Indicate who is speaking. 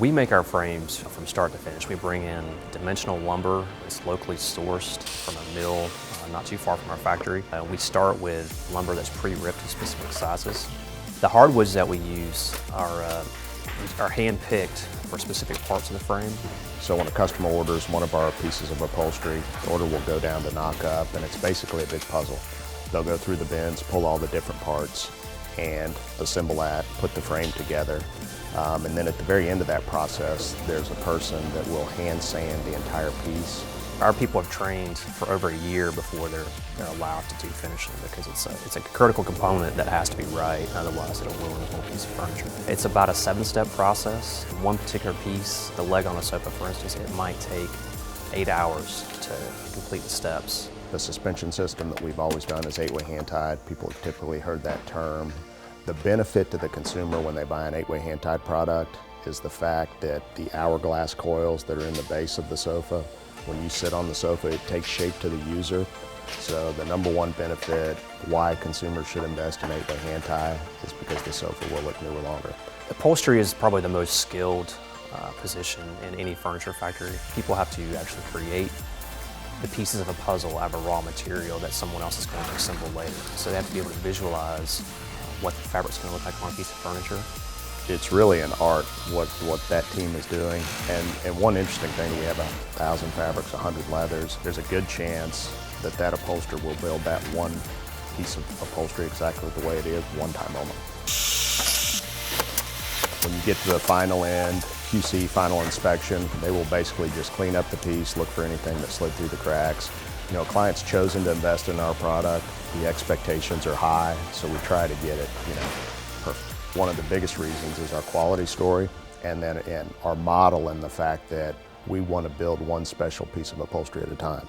Speaker 1: We make our frames from start to finish. We bring in dimensional lumber that's locally sourced from a mill not too far from our factory. We start with lumber that's pre-ripped to specific sizes. The hardwoods that we use are hand-picked for specific parts of the frame.
Speaker 2: So when a customer orders one of our pieces of upholstery, the order will go down to knock up, and it's basically a big puzzle. They'll go through the bins, pull all the different parts, and assemble that, put the frame together. And then at the very end of that process, there's a person that will hand sand the entire piece.
Speaker 1: Our people have trained for over a year before they're allowed to do finishing, because it's a critical component that has to be right, otherwise it'll ruin the whole piece of furniture. It's about a 7-step process. One particular piece, the leg on a sofa for instance, it might take 8 hours to complete the steps.
Speaker 2: The suspension system that we've always done is 8-way hand-tied. People have typically heard that term. The benefit to the consumer when they buy an 8-way hand-tied product is the fact that the hourglass coils that are in the base of the sofa, when you sit on the sofa, it takes shape to the user. So the number one benefit why consumers should invest in 8-way hand tie is because the sofa will look newer longer.
Speaker 1: Upholstery is probably the most skilled position in any furniture factory. People have to actually create the pieces of a puzzle out of a raw material that someone else is going to assemble later. So they have to be able to visualize what the fabric's going to look like on a piece of furniture.
Speaker 2: It's really an art what that team is doing. And one interesting thing, we have 1,000 fabrics, 100 leathers. There's a good chance that that upholsterer will build that one piece of upholstery exactly the way it is, one time only. When you get to the final end, QC final inspection, they will basically just clean up the piece, look for anything that slid through the cracks. You know, clients chosen to invest in our product, the expectations are high, so we try to get it, perfect. One of the biggest reasons is our quality story, and our model, and the fact that we want to build one special piece of upholstery at a time.